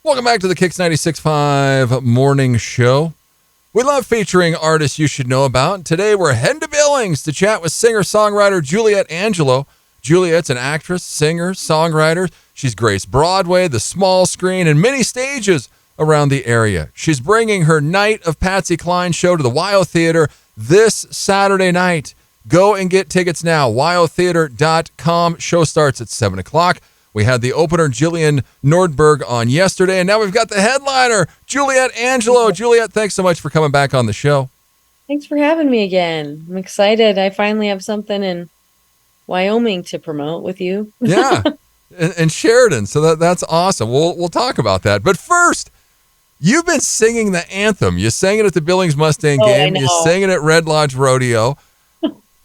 Welcome back to the KIX 96.5 morning show. We love featuring artists you should know about. Today we're heading to Billings to chat with singer-songwriter Juliette Angelo. Juliette's an actress, singer, songwriter. She's graced Broadway, the small screen, and many stages around the area. She's bringing her Night of Patsy Cline show to the WYO Theater this Saturday night. Go and get tickets now, wyotheater.com. Show starts at 7 o'clock. We had the opener, Jillian Nordberg, on yesterday, and now we've got the headliner, Juliette Angelo. Juliette, thanks so much for coming back on the show. Thanks for having me again. I'm excited. I finally have something in Wyoming to promote with you. Yeah, and Sheridan, so that's awesome. We'll talk about that. But first, you've been singing the anthem. You sang it at the Billings Mustang game. You sang it at Red Lodge Rodeo.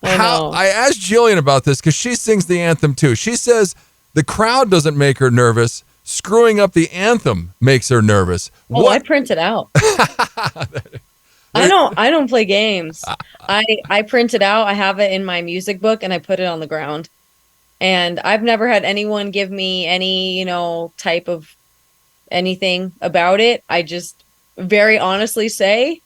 I asked Jillian about this because she sings the anthem too. She says the crowd doesn't make her nervous. Screwing up the anthem makes her nervous. Oh, I print it out. I don't play games. I print it out. I have it in my music book and I put it on the ground. And I've never had anyone give me any, type of anything about it. I just very honestly say,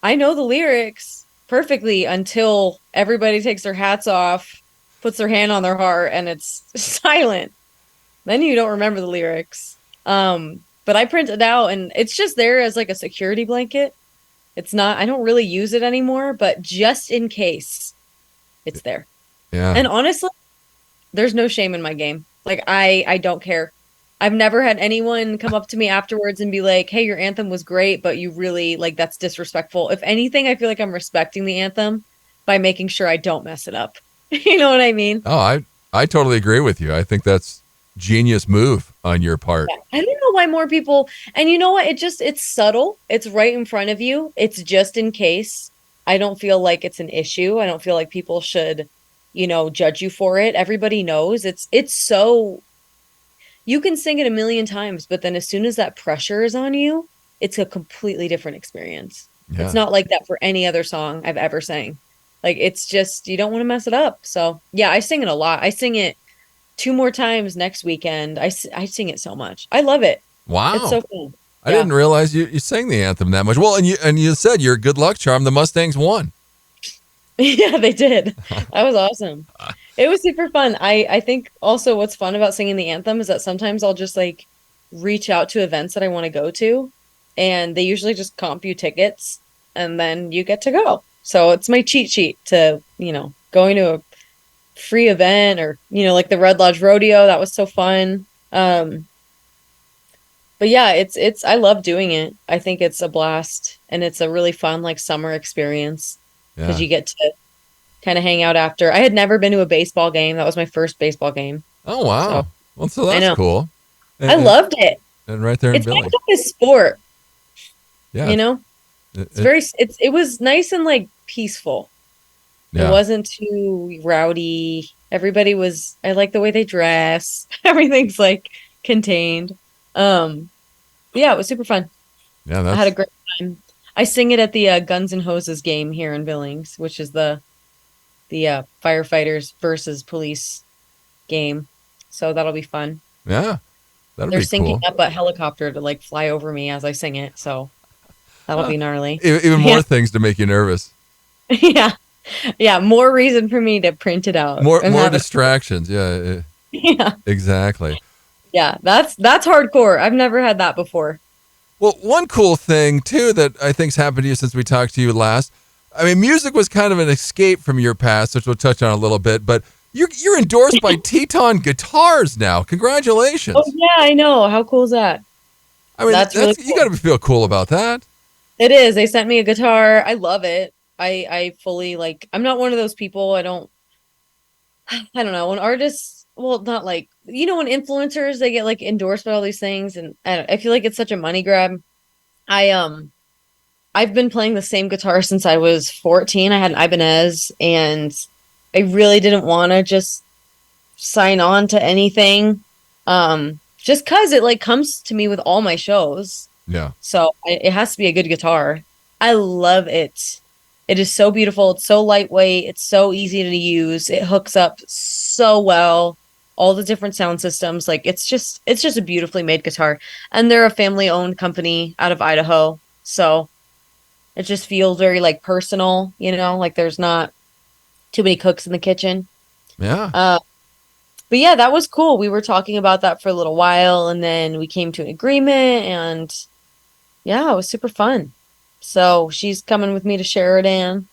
I know the lyrics perfectly until everybody takes their hats off, puts their hand on their heart, and it's silent. Then you don't remember the lyrics. But I print it out and it's just there as like a security blanket. It's not, I don't really use it anymore, but just in case it's there. Yeah. And honestly, there's no shame in my game. Like I don't care. I've never had anyone come up to me afterwards and be like, hey, your anthem was great, but you really that's disrespectful. If anything, I feel like I'm respecting the anthem by making sure I don't mess it up. You know what I mean? Oh, I totally agree with you. I think that's genius move on your part. Yeah. I don't know why more people, and you know what? It's subtle. It's right in front of you. It's just in case. I don't feel like it's an issue. I don't feel like people should, judge you for it. Everybody knows it's so, you can sing it a million times, but then as soon as that pressure is on you, it's a completely different experience. Yeah. It's not like that for any other song I've ever sang. Like, it's just, you don't want to mess it up. So yeah, I sing it a lot. I sing it 2 more times next weekend. I sing it so much. I love it. Wow. It's so fun. I didn't realize you sang the anthem that much. Well, and you said your good luck charm, the Mustangs won. Yeah, they did. That was awesome. It was super fun. I think also what's fun about singing the anthem is that sometimes I'll just reach out to events that I want to go to, and they usually just comp you tickets and then you get to go. So it's my cheat sheet to, going to a free event or, like the Red Lodge Rodeo. That was so fun. But yeah, it's I love doing it. I think it's a blast and it's a really fun summer experience because you get to kind of hang out after. I had never been to a baseball game. That was my first baseball game. Oh wow. So that's cool. I loved it. And right there in Billings. It's like a sport. Yeah. It was nice and peaceful. Yeah. It wasn't too rowdy. Everybody was, I like the way they dress. Everything's contained. Yeah, it was super fun. Yeah, I had a great time. I sing it at the Guns and Hoses game here in Billings, which is the firefighters versus police game. So that'll be fun. Yeah, they're syncing up a helicopter to fly over me as I sing it. So that'll be gnarly. Even more things to make you nervous. Yeah. Yeah, more reason for me to print it out. More distractions. Yeah. Yeah. Exactly. Yeah, that's hardcore. I've never had that before. Well, one cool thing too that I think's happened to you since we talked to you last. I mean, music was kind of an escape from your past, which we'll touch on a little bit, but you're endorsed by Teton Guitars now. Congratulations. Oh yeah, I know. How cool is that? I mean, that's really cool. You got to feel cool about that. It is. They sent me a guitar. I love it. I fully I'm not one of those people. I don't know. When artists, well, not when influencers, they get endorsed by all these things. And I feel like it's such a money grab. I've been playing the same guitar since I was 14. I had an Ibanez and I really didn't want to just sign on to anything. Just cause it comes to me with all my shows. Yeah. So it has to be a good guitar. I love it. It is so beautiful. It's so lightweight. It's so easy to use. It hooks up so well. all the different sound systems. Like it's just a beautifully made guitar. And they're a family owned company out of Idaho. So it just feels very like personal, like there's not too many cooks in the kitchen. Yeah. But yeah, that was cool. We were talking about that for a little while and then we came to an agreement and yeah, it was super fun. So she's coming with me to Sheridan.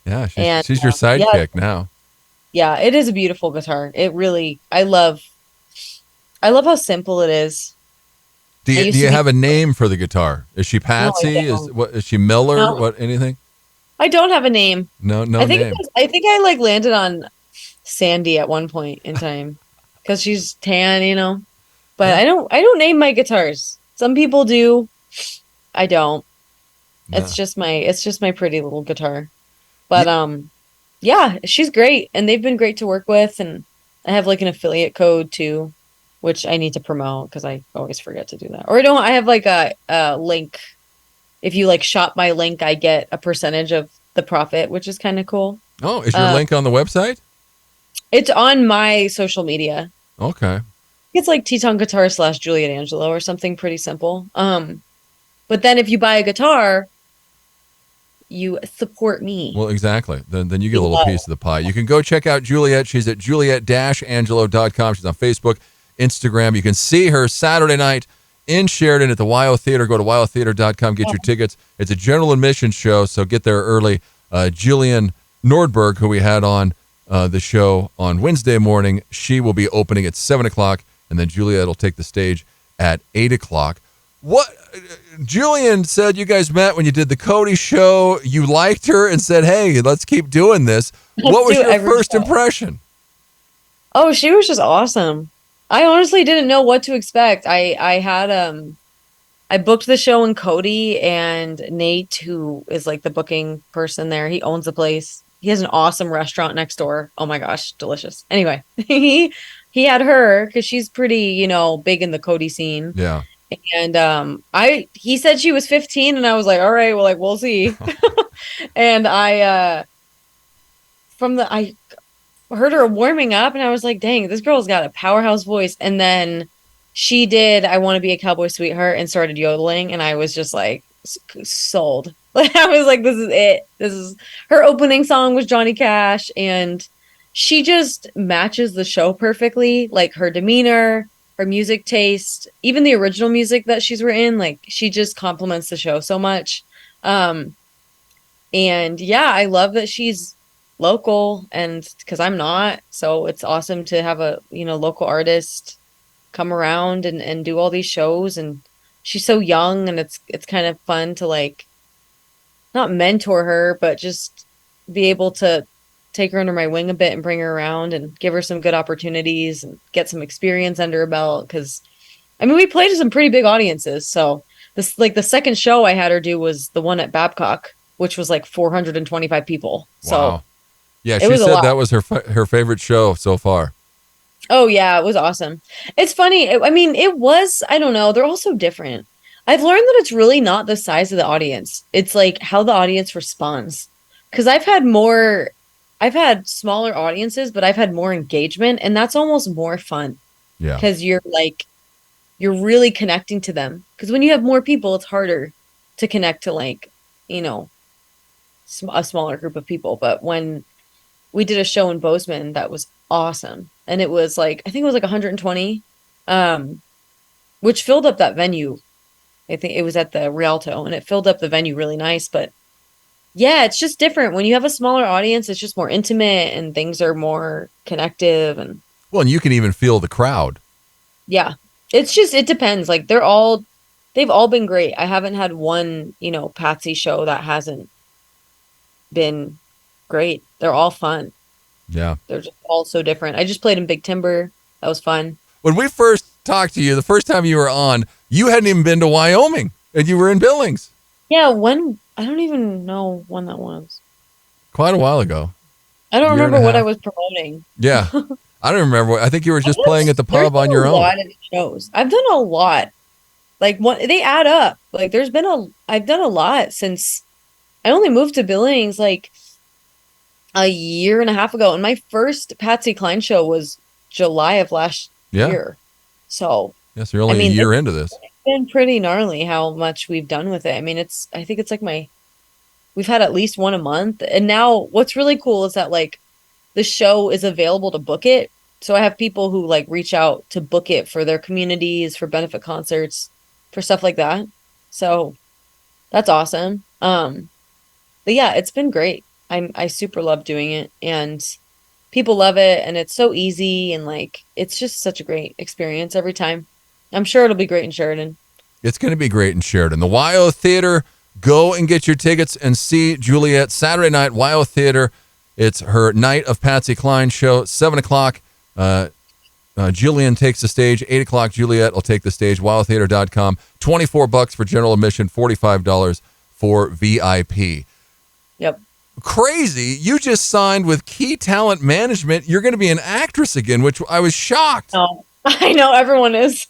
Yeah. And She's your sidekick now. yeah, it is a beautiful guitar. It really, I love how simple it is. Do you have a name for the guitar? Is she Patsy? No, Is she Miller? no, What, anything? I don't have a name. No I think name. I think I like landed on Sandy at one point in time because she's tan. But Yeah. I don't name my guitars. Some people do. I don't. No. It's just my pretty little guitar. But yeah, she's great and they've been great to work with and I have like an affiliate code too, which I need to promote because I always forget to do that. Or I have like a link. If you like shop my link, I get a percentage of the profit, which is kind of cool. Oh, is your link on the website? It's on my social media. Okay. It's like Teton Guitar / Juliette Angelo or something pretty simple. But then if you buy a guitar, you support me. Well, exactly. Then you get a little piece of the pie. You can go check out Juliette. She's at juliette-angelo.com. She's on Facebook, Instagram. You can see her Saturday night in Sheridan at the WYO Theater. Go to wyotheater.com, get your tickets. It's a general admission show, so get there early. Jillian Nordberg, who we had on the show on Wednesday morning, she will be opening at 7 o'clock, and then Juliette will take the stage at 8 o'clock. What Julian said you guys met when you did the Cody show. You liked her and said, hey, let's keep doing this. What was your first impression? Oh, she was just awesome. I honestly didn't know what to expect. I had I booked the show in Cody and Nate, who is like the booking person there, he owns the place. He has an awesome restaurant next door. Oh my gosh, delicious. Anyway, he had her because she's pretty, big in the Cody scene. Yeah. And he said she was 15 and I was like, all right, well, like we'll see. And I heard her warming up and I was like, dang, this girl's got a powerhouse voice. And then she did I Want to Be a Cowboy Sweetheart and started yodeling and I was just like sold. Like I was like, this is it. This is her opening song was Johnny Cash and she just matches the show perfectly. Like her demeanor, her music taste, even the original music that she's written, like she just complements the show so much. And yeah, I love that she's local and because I'm not, so it's awesome to have a local artist come around and do all these shows. And she's so young and it's kind of fun to like not mentor her but just be able to take her under my wing a bit and bring her around and give her some good opportunities and get some experience under her belt. Because we played to some pretty big audiences. So this, like the second show I had her do was the one at Babcock, which was like 425 people. Wow. So yeah, she said that was her favorite show so far. Oh yeah, it was awesome. It's funny. It was, I don't know. They're all so different. I've learned that it's really not the size of the audience. It's like how the audience responds. Because I've had smaller audiences, but I've had more engagement and that's almost more fun. Yeah. Because you're really connecting to them. Because when you have more people, it's harder to connect to like, a smaller group of people. But when we did a show in Bozeman, that was awesome. And it was like, I think it was like 120, which filled up that venue. I think it was at the Rialto and it filled up the venue really nice. But yeah, it's just different. When you have a smaller audience, it's just more intimate and things are more connective. And you can even feel the crowd. Yeah, it depends. Like they've all been great. I haven't had one, Patsy show that hasn't been great. They're all fun. Yeah. They're just all so different. I just played in Big Timber. That was fun. When we first talked to you, the first time you were on, you hadn't even been to Wyoming and you were in Billings. Yeah, I don't even know when that was. Quite a while ago. I don't remember what I was promoting. Yeah. I don't remember. I think you were just playing at the pub on your own. I've done a lot of shows. I've done a lot. Like they add up. Like I've done a lot since I only moved to Billings like a year and a half ago. And my first Patsy Cline show was July of last year. So yes, you're only a year into this. It's been pretty gnarly how much we've done with it. I mean, I think it's like we've had at least one a month. And now what's really cool is that like the show is available to book it. So I have people who like reach out to book it for their communities, for benefit concerts, for stuff like that. So that's awesome. But yeah, it's been great. I super love doing it, and people love it, and it's so easy, and like it's just such a great experience every time. I'm sure it'll be great in Sheridan. It's going to be great in Sheridan. The WYO Theater. Go and get your tickets and see Juliette Saturday night, WYO Theater. It's her Night of Patsy Cline show, 7 o'clock. Jillian takes the stage. 8 o'clock, Juliette will take the stage. WYOtheater.com. $24 for general admission, $45 for VIP. Yep. Crazy. You just signed with Key Talent Management. You're going to be an actress again, which I was shocked. Oh, I know everyone is.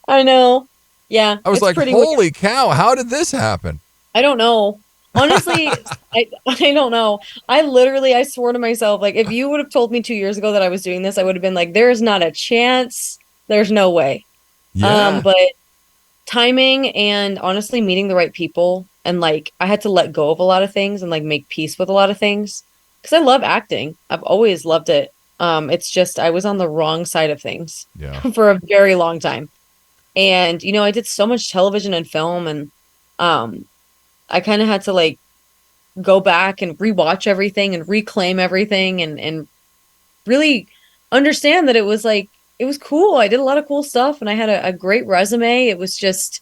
I know. Yeah. I was like, holy cow, how did this happen? I don't know. Honestly, I don't know. I swore to myself, like, if you would have told me 2 years ago that I was doing this, I would have been like, there is not a chance. There's no way. Yeah. But timing and honestly meeting the right people, and like I had to let go of a lot of things and like make peace with a lot of things, because I love acting. I've always loved it. It's just I was on the wrong side of things for a very long time. And, you know, I did so much television and film, and I kind of had to like go back and rewatch everything and reclaim everything, and really understand that it was cool. I did a lot of cool stuff, and I had a great resume. It was just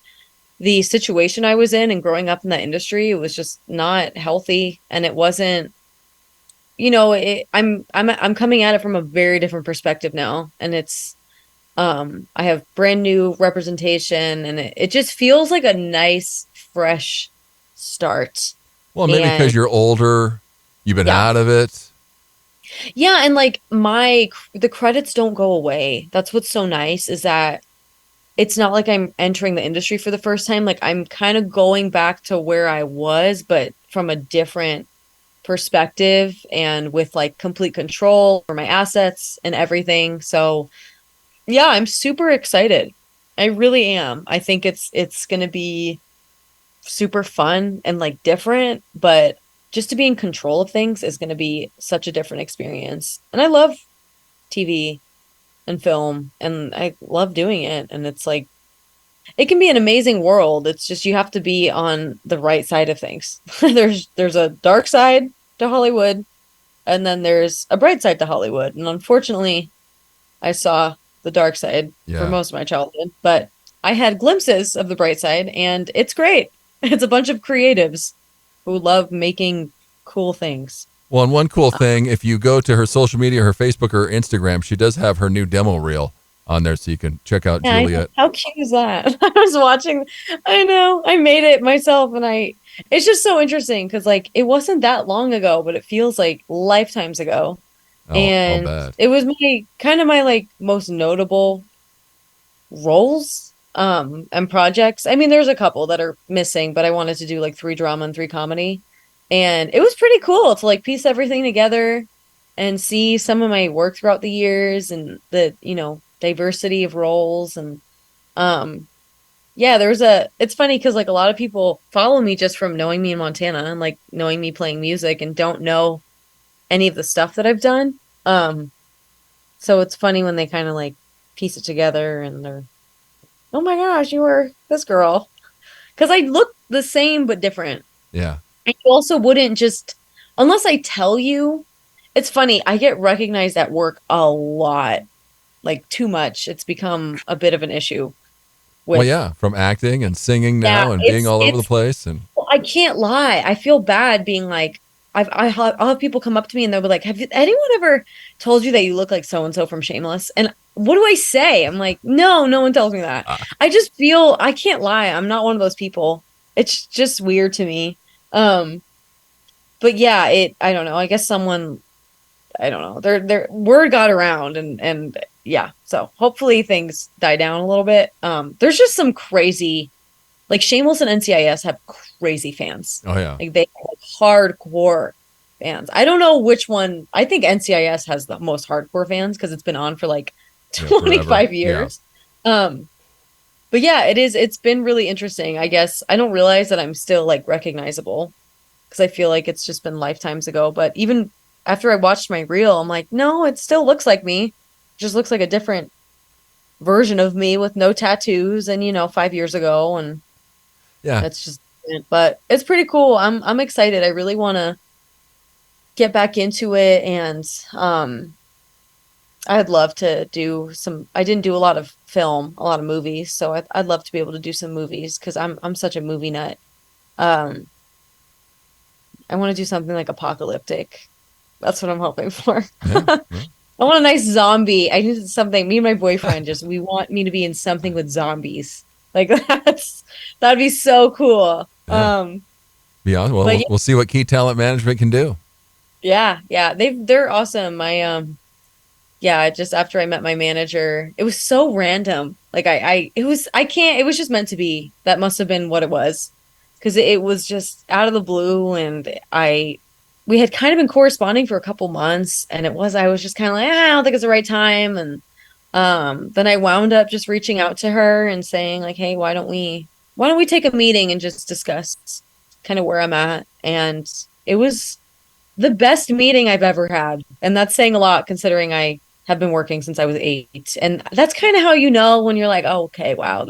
the situation I was in and growing up in that industry. It was just not healthy, and it wasn't, you know, I'm coming at it from a very different perspective now, and it's, I have brand new representation, and it just feels like a nice, fresh start. Well, maybe because you're older, you've been out of it. Yeah, and like the credits don't go away. That's what's so nice, is that it's not like I'm entering the industry for the first time. Like I'm kind of going back to where I was, but from a different perspective, and with like complete control for my assets and everything. So yeah, I'm super excited. I really am. I think it's going to be super fun and like different, but just to be in control of things is going to be such a different experience. And I love TV and film, and I love doing it. And it's like, it can be an amazing world. It's just, you have to be on the right side of things. There's a dark side to Hollywood, and then there's a bright side to Hollywood. And unfortunately, I saw the dark side for most of my childhood, but I had glimpses of the bright side, and it's great. It's a bunch of creatives who love making cool things. Well, and one cool thing, if you go to her social media, her Facebook or Instagram, she does have her new demo reel on there, so you can check out Juliette. How cute is that? I was watching, I know, I made it myself, and it's just so interesting, because like it wasn't that long ago, but it feels like lifetimes ago. And it was my like most notable roles and projects. I mean, there's a couple that are missing, but I wanted to do like 3 drama and 3 comedy, and it was pretty cool to like piece everything together and see some of my work throughout the years, and the, you know, diversity of roles. And yeah, it's funny because like a lot of people follow me just from knowing me in Montana and like knowing me playing music, and don't know any of the stuff that I've done. So it's funny when they kind of like piece it together, and they're, oh my gosh, you were this girl. Because I look the same but different. Yeah. And you also wouldn't just, unless I tell you. It's funny, I get recognized at work a lot, like too much. It's become a bit of an issue. From acting and singing now, and being all over the place. And I can't lie, I feel bad being like, I'll have people come up to me, and they'll be like, anyone ever told you that you look like so-and-so from Shameless? And what do I say? I'm like, no one tells me that. I just feel, I can't lie, I'm not one of those people. It's just weird to me. But yeah, I don't know. I guess someone, I don't know. Their word got around, and yeah. So hopefully things die down a little bit. There's just some crazy, like Shameless and NCIS have crazy fans. Oh yeah. Like they have like hardcore fans. I don't know which one. I think NCIS has the most hardcore fans because it's been on for like 25 years. But yeah, it's been really interesting. I guess I don't realize that I'm still like recognizable because I feel like it's just been lifetimes ago. But even after I watched my reel, I'm like, no, it still looks like me. It just looks like a different version of me with no tattoos and 5 years ago. And yeah, that's just, but it's pretty cool. I'm excited. I really want to get back into it. And I'd love to do I didn't do a lot of film, a lot of movies. So I'd love to be able to do some movies because I'm such a movie nut. I want to do something like apocalyptic. That's what I'm hoping for. Yeah. I want a nice zombie. I need something. Me and my boyfriend we want me to be in something with zombies. Like that'd be so cool. Yeah. Well, we'll see what Key Talent Management can do. Yeah. They're awesome. Just after I met my manager, it was so random. Like it was just meant to be. That must have been what it was. Because it was just out of the blue, and we had kind of been corresponding for a couple months, and I was just kind of like, I don't think it's the right time. And then I wound up just reaching out to her and saying like, hey, why don't we take a meeting and just discuss kind of where I'm at? And it was the best meeting I've ever had. And that's saying a lot considering I have been working since I was 8. And that's kind of how when you're like, oh, okay, wow,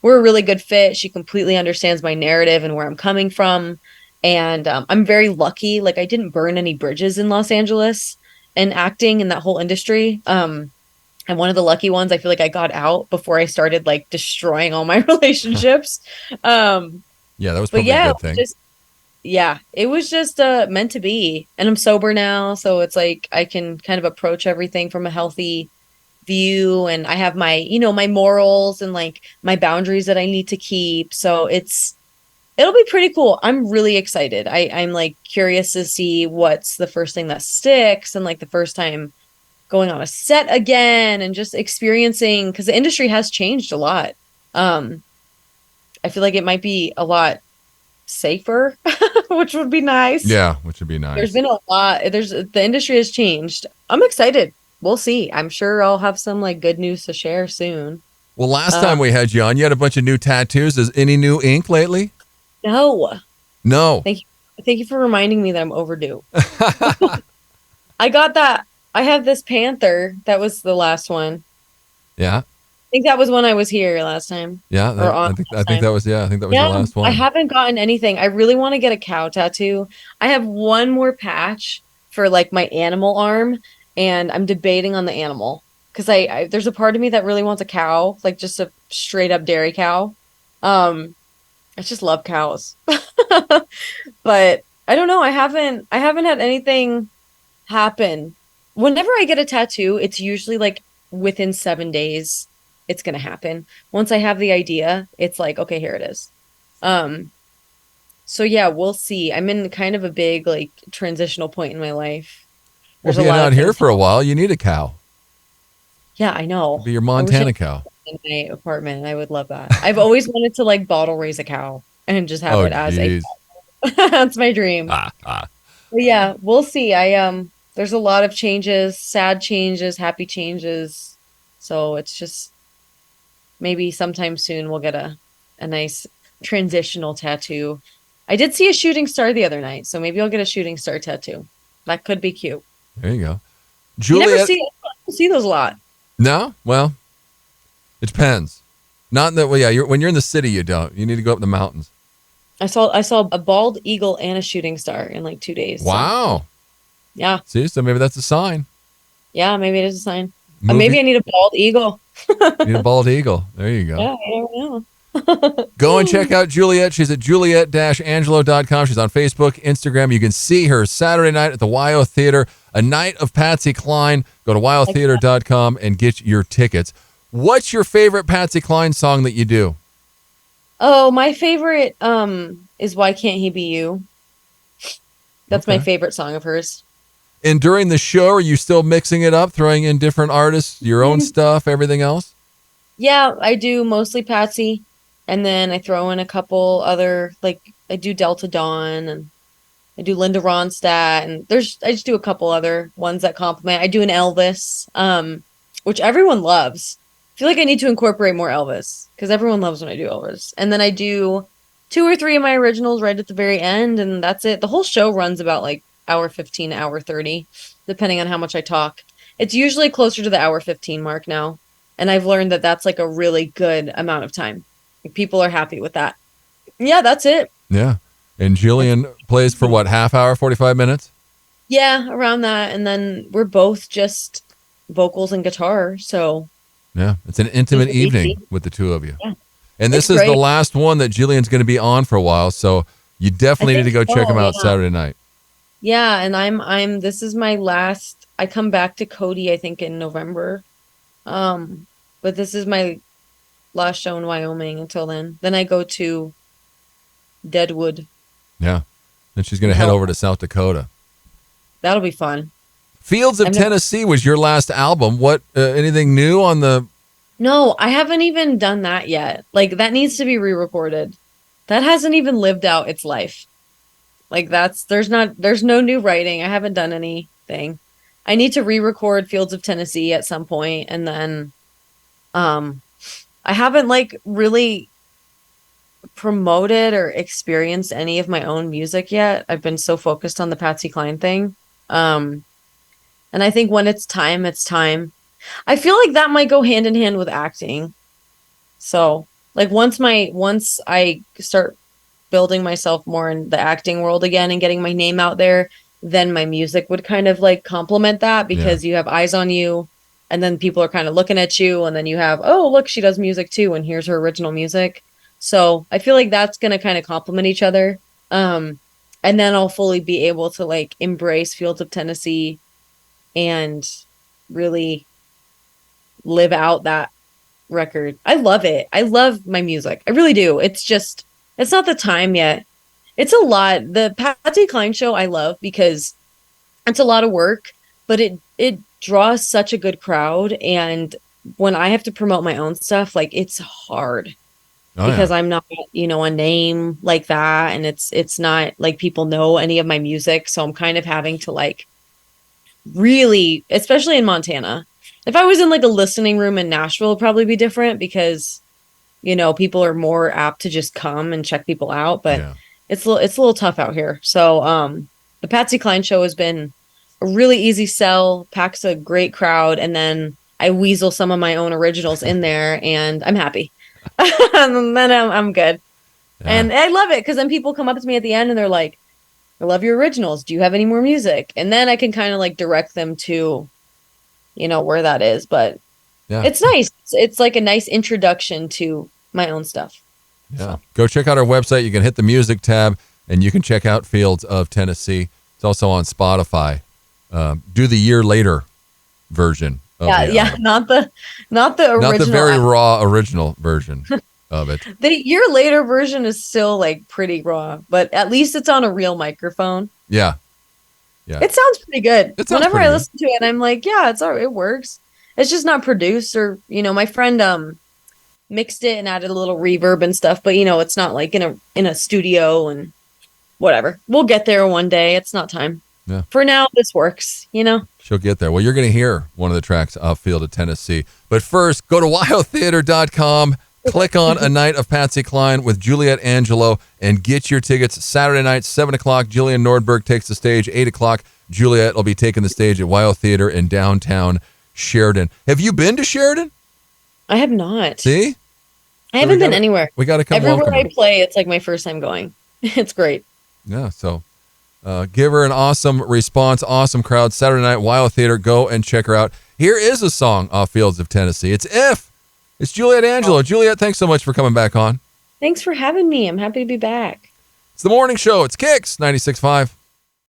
we're a really good fit. She completely understands my narrative and where I'm coming from. And I'm very lucky. Like I didn't burn any bridges in Los Angeles and acting in that whole industry. I'm one of the lucky ones. I feel like I got out before I started like destroying all my relationships. Yeah, that was probably a good thing. It was just meant to be. And I'm sober now, so it's like I can kind of approach everything from a healthy view, and I have my, my morals and like my boundaries that I need to keep. So it'll be pretty cool. I'm really excited. I'm like curious to see what's the first thing that sticks, and like the first time going on a set again and just experiencing, because the industry has changed a lot. I feel like it might be a lot safer, which would be nice. Yeah, which would be nice. There's been a lot. The industry has changed. I'm excited. We'll see. I'm sure I'll have some like good news to share soon. Well, last time we had you on, you had a bunch of new tattoos. Is any new ink lately? No. Thank you for reminding me that I'm overdue. I got that. I have this panther. That was the last one. Yeah. I think that was when I was here last time. Yeah, I think that was the last one. I haven't gotten anything. I really want to get a cow tattoo. I have one more patch for like my animal arm, and I'm debating on the animal because I there's a part of me that really wants a cow, like just a straight up dairy cow. I just love cows. But I don't know. I haven't had anything happen. Whenever I get a tattoo, it's usually like within 7 days. It's going to happen. Once I have the idea, it's like, okay, here it is. So yeah, we'll see. I'm in kind of a big like transitional point in my life. There's being out here for a while, you need a cow. Yeah, I know. It'll be your Montana cow. In my apartment. I would love that. I've always wanted to like bottle raise a cow and just have it as a cow. That's my dream. But yeah, we'll see. There's a lot of changes, sad changes, happy changes. So it's just maybe sometime soon we'll get a nice transitional tattoo. I did see a shooting star the other night, so maybe I'll get a shooting star tattoo. That could be cute. There you go. Juliette, you never see those a lot. No? Well, it depends. Not in that way. Yeah, when you're in the city, you don't. You need to go up in the mountains. I saw a bald eagle and a shooting star in like 2 days. Wow. So. Yeah. See, so maybe that's a sign. Yeah, maybe it is a sign. Maybe I need a bald eagle. You need a bald eagle. There you go. Yeah, I don't know. Go and check out Juliette. She's at juliette-angelo.com. She's on Facebook, Instagram. You can see her Saturday night at the WYO Theater, a night of Patsy Cline. Go to wyotheater.com and get your tickets. What's your favorite Patsy Cline song that you do? Oh, my favorite is Why Can't He Be You? That's my favorite song of hers. And during the show, are you still mixing it up, throwing in different artists, your own stuff, everything else? Yeah, I do mostly Patsy. And then I throw in a couple other, like I do Delta Dawn and I do Linda Ronstadt, and I just do a couple other ones that compliment. I do an Elvis, which everyone loves. I feel like I need to incorporate more Elvis because everyone loves when I do Elvis. And then I do 2 or 3 of my originals right at the very end, and that's it. The whole show runs about like hour 15, hour 30, depending on how much I talk. It's usually closer to the hour 15 mark now, and I've learned that that's like a really good amount of time. Like, people are happy with that. Yeah, that's it. Yeah. And Jillian plays for what, half hour, 45 minutes? Yeah, around that. And then we're both just vocals and guitar. So yeah, it's an intimate evening with the two of you. Yeah. And this is the last one that Jillian's going to be on for a while. So you definitely need to go check them out Saturday night. Yeah. And this is my last, I come back to Cody, I think in November. But this is my last show in Wyoming until then. Then I go to Deadwood. Yeah. Then she's going to head over to South Dakota. That'll be fun. Fields of Tennessee was your last album. What, anything new on the... No, I haven't even done that yet. Like, that needs to be re-recorded. That hasn't even lived out its life. Like, there's no new writing. I haven't done anything. I need to re-record Fields of Tennessee at some point, and then, I haven't like really promoted or experienced any of my own music yet. I've been so focused on the Patsy Cline thing. And I think when it's time, it's time. I feel like that might go hand in hand with acting. So like once I start building myself more in the acting world again and getting my name out there, then my music would kind of like complement that, because you have eyes on you, and then people are kind of looking at you, and then you have, oh, look, she does music too, and here's her original music. So I feel like that's going to kind of complement each other. And then I'll fully be able to like embrace Fields of Tennessee and really live out that record. I love it. I love my music. I really do. It's not the time yet. It's a lot. The Patsy Cline show I love because it's a lot of work, but it draws such a good crowd. And when I have to promote my own stuff, like, it's hard. Because I'm not, a name like that. And it's not like people know any of my music. So I'm kind of having to like really, especially in Montana. If I was in like a listening room in Nashville, it'd probably be different because, people are more apt to just come and check people out. But it's a little tough out here. So the Patsy Cline show has been a really easy sell, packs a great crowd. And then I weasel some of my own originals in there, and I'm happy. And then I'm good. And I love it because then people come up to me at the end and they're like, I love your originals. Do you have any more music? And then I can kind of like direct them to, where that is. But it's nice. It's like a nice introduction to my own stuff. Yeah. So. Go check out our website. You can hit the music tab and you can check out Fields of Tennessee. It's also on Spotify. Do the year later version. Not the original. Not the very raw original version of it. The year later version is still like pretty raw, but at least it's on a real microphone. Yeah. It sounds pretty good. Whenever I listen to it, I'm like, yeah, it works. It's just not produced, or my friend mixed it and added a little reverb and stuff, but it's not like in a studio and whatever. We'll get there one day. It's not time. Yeah. For now, this works, She'll get there. Well, you're going to hear one of the tracks off Field of Tennessee. But first, go to wyotheater.com, click on A Night of Patsy Cline with Juliette Angelo, and get your tickets Saturday night, 7 o'clock. Jillian Nordberg takes the stage. 8 o'clock, Juliette will be taking the stage at WYO Theater in downtown Sheridan. Have you been to Sheridan? I have not. See? I haven't been anywhere. We got to come everywhere I play, it's like my first time going. It's great. Yeah, so... give her an awesome response, awesome crowd. Saturday night, WYO Theater. Go and check her out. Here is a song off Fields of Tennessee. It's If. It's Juliette Angelo. Juliette, thanks so much for coming back on. Thanks for having me. I'm happy to be back. It's the morning show. It's KIX 96.5.